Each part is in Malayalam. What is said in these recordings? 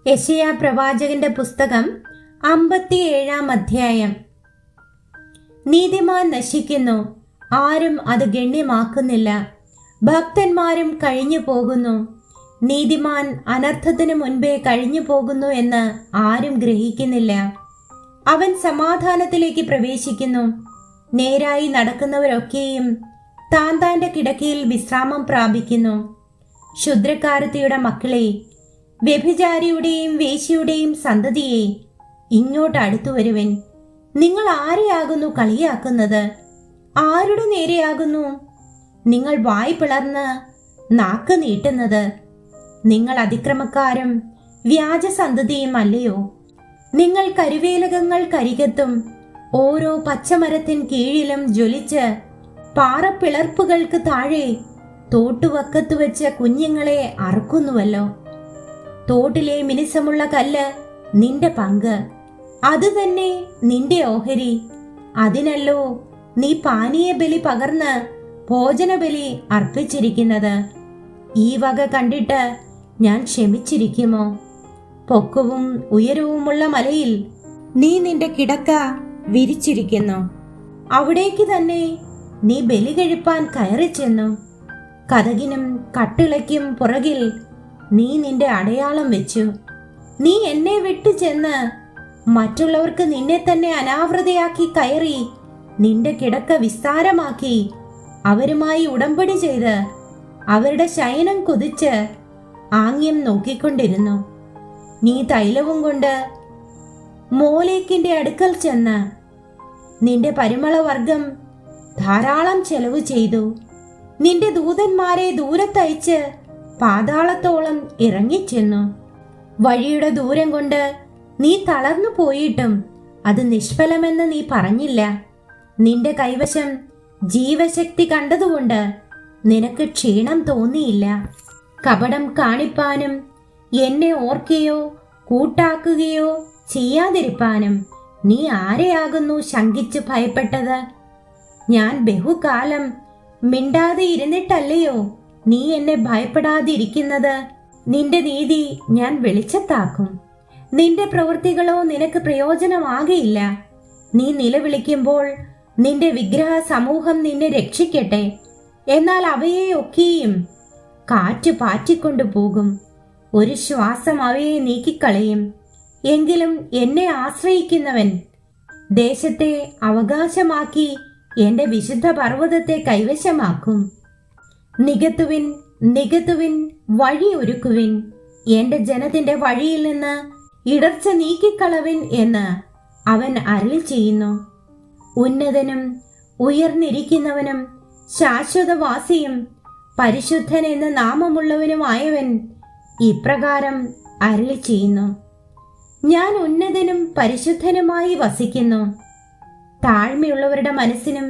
യെശയ്യാ പ്രവാചകന്റെ പുസ്തകം 57-ാം അധ്യായം. നീതിമാൻ നശിക്കുന്നു, ആരും അത് ഗണ്യമാക്കുന്നില്ല. ഭക്തന്മാരും കഴിഞ്ഞു പോകുന്നു. നീതിമാൻ അനർത്ഥത്തിനു മുൻപേ കഴിഞ്ഞു പോകുന്നു എന്ന് ആരും ഗ്രഹിക്കുന്നില്ല. അവൻ സമാധാനത്തിലേക്ക് പ്രവേശിക്കുന്നു. നേരായി നടക്കുന്നവരൊക്കെയും താന്റെ കിടക്കയിൽ വിശ്രാമം പ്രാപിക്കുന്നു. ക്ഷുദ്രക്കാരത്തിയുടെ മക്കളെ, വ്യഭിചാരിയുടെയും വേശ്യയുടെയും സന്തതിയെ, ഇങ്ങോട്ട് അടുത്തു വരുവൻ. നിങ്ങൾ ആരെയാകുന്നു കളിയാക്കുന്നത്? ആരുടെ നേരെയാകുന്നു നിങ്ങൾ വായ് പിളർന്ന് നാക്ക് നീട്ടുന്നത്? നിങ്ങൾ അതിക്രമക്കാരും വ്യാജസന്തതിയും അല്ലയോ? നിങ്ങൾ കരുവേലകങ്ങൾ കരികത്തും ഓരോ പച്ചമരത്തിൻ കീഴിലും ജ്വലിച്ച് പാറപ്പിളർപ്പുകൾക്ക് താഴെ തോട്ടുവക്കത്ത് വെച്ച് കുഞ്ഞുങ്ങളെ അറുക്കുന്നുവല്ലോ. തോട്ടിലെ മിനുസമുള്ള കല്ല് നിന്റെ പങ്ക്, അത് തന്നെ നിന്റെ ഓഹരി. അതിനല്ലോ നീ പാനീയ ബലി പകർന്ന് ഭോജനബലി അർപ്പിച്ചിരിക്കുന്നത്. ഈ വക കണ്ടിട്ട് ഞാൻ ക്ഷമിച്ചിരിക്കുമോ? പൊക്കവും ഉയരവുമുള്ള മലയിൽ നീ നിന്റെ കിടക്ക വിരിച്ചിരിക്കുന്നു. അവിടേക്ക് തന്നെ നീ ബലി കഴിപ്പാൻ കയറി ചെന്നു. കതകിനും കട്ടിളയ്ക്കും പുറകിൽ നീ നിന്റെ അടയാളം വെച്ചു. നീ എന്നെ വിട്ടു ചെന്ന് മറ്റുള്ളവർക്ക് നിന്നെ തന്നെ അനാവൃതയാക്കി കയറി നിന്റെ കിടക്ക വിസ്താരമാക്കി അവരുമായി ഉടമ്പടി ചെയ്ത് അവരുടെ ശയനം കുതിച്ച് ആംഗ്യം നോക്കിക്കൊണ്ടിരുന്നു. നീ തൈലവും കൊണ്ട് മോലേക്കിന്റെ അടുക്കൽ ചെന്ന് നിന്റെ പരിമളവർഗം ധാരാളം ചെലവ് ചെയ്തു. നിന്റെ ദൂതന്മാരെ ദൂരത്തയച്ച് പാതാളത്തോളം ഇറങ്ങിച്ചെന്നു. വഴിയുടെ ദൂരം കൊണ്ട് നീ തളർന്നു പോയിട്ടും അത് നിഷ്ഫലമെന്ന് നീ പറഞ്ഞില്ല. നിന്റെ കൈവശം ജീവശക്തി കണ്ടതുകൊണ്ട് നിനക്ക് ക്ഷീണം തോന്നിയില്ല. കപടം കാണിപ്പാനും എന്നെ ഓർക്കുകയോ കൂട്ടാക്കുകയോ ചെയ്യാതിരിപ്പാനും നീ ആരെയാകുന്നു ശങ്കിച്ച് ഭയപ്പെട്ടത്? ഞാൻ ബഹുകാലം മിണ്ടാതെ ഇരുന്നിട്ടല്ലയോ നീ എന്നെ ഭയപ്പെടാതിരിക്കുന്നത്? നിന്റെ നീതി ഞാൻ വെളിച്ചത്താക്കും. നിന്റെ പ്രവൃത്തികളോ നിനക്ക് പ്രയോജനമാകയില്ല. നീ നിലവിളിക്കുമ്പോൾ നിന്റെ വിഗ്രഹ സമൂഹം നിന്നെ രക്ഷിക്കട്ടെ. എന്നാൽ അവയെ ഒക്കെയും കാറ്റ് പാറ്റിക്കൊണ്ടു പോകും. ഒരു ശ്വാസം അവയെ നീക്കിക്കളയും. എങ്കിലും എന്നെ ആശ്രയിക്കുന്നവൻ ദേശത്തെ അവകാശമാക്കി എന്റെ വിശുദ്ധ പർവ്വതത്തെ കൈവശമാക്കും. നികത്തുവിൻ, നികത്തുവിൻ, വഴി ഒരുക്കുവിൻ. എന്റെ ജനത്തിന്റെ വഴിയിൽ നിന്ന് ഇടർച്ച നീക്കിക്കളവിൻ എന്ന് അവൻ അരുളി ചെയ്യുന്നു. ഉന്നതനും ഉയർന്നിരിക്കുന്നവനും ശാശ്വതവാസിയും പരിശുദ്ധൻ എന്ന നാമമുള്ളവനുമായവൻ ഇപ്രകാരം അരുളി ചെയ്യുന്നു. ഞാൻ ഉന്നതനും പരിശുദ്ധനുമായി വസിക്കുന്നു. താഴ്മയുള്ളവരുടെ മനസ്സിനും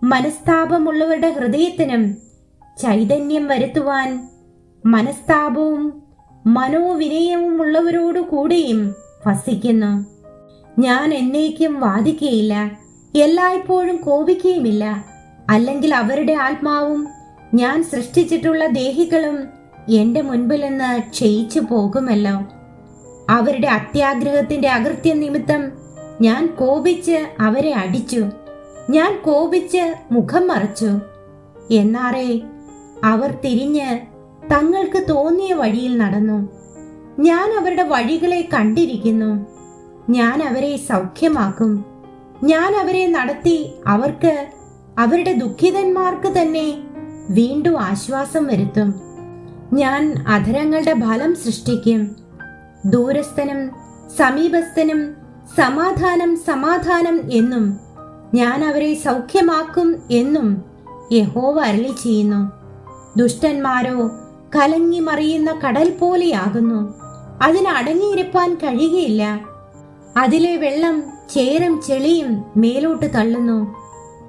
മനസ്താപമുള്ളവരുടെ ഹൃദയത്തിനും ചൈതന്യം വരുത്തുവാൻ മനസ്താപവും മനോവിനയവും ഉള്ളവരോടു കൂടെയും വസിക്കുന്നു. ഞാൻ എന്നേക്കും വാദിക്കുകയില്ല, എല്ലായ്പ്പോഴും കോപിക്കുകയുമില്ല. അല്ലെങ്കിൽ അവരുടെ ആത്മാവും ഞാൻ സൃഷ്ടിച്ചിട്ടുള്ള ദേഹികളും എന്റെ മുൻപിൽ നിന്ന് ക്ഷയിച്ചു പോകുമല്ലോ. അവരുടെ അത്യാഗ്രഹത്തിന്റെ അകൃത്യം നിമിത്തം ഞാൻ കോപിച്ച് അവരെ അടിച്ചു. ഞാൻ കോപിച്ച് മുഖം മറച്ചു. എന്നാറേ അവർ തിരിഞ്ഞ് തങ്ങൾക്ക് തോന്നിയ വഴിയിൽ നടന്നു. ഞാൻ അവരുടെ വഴികളെ കണ്ടിരിക്കുന്നു. ഞാൻ അവരെ സൗഖ്യമാക്കും. ഞാൻ അവരെ നടത്തി അവർക്ക് അവരുടെ ദുഃഖിതന്മാർക്ക് തന്നെ വീണ്ടും ആശ്വാസം വരുത്തും. ഞാൻ അധരങ്ങളുടെ ഫലം സൃഷ്ടിക്കും. ദൂരസ്ഥനും സമീപസ്ഥനും സമാധാനം, സമാധാനം എന്നും ഞാൻ അവരെ സൗഖ്യമാക്കും എന്നും യഹോവ അരുളി ചെയ്യുന്നു. ദുഷ്ടന്മാരോ കലങ്ങി മറിയുന്ന കടൽ പോലെയാകുന്നു. അതിന് അടങ്ങിയിരിപ്പാൻ കഴിയുകയില്ല. അതിലെ വെള്ളം ചേറും ചെളിയും മേലോട്ട് തള്ളുന്നു.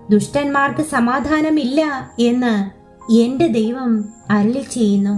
ദുഷ്ടന്മാർക്ക് സമാധാനമില്ല എന്ന് എന്റെ ദൈവം അരുളി ചെയ്യുന്നു.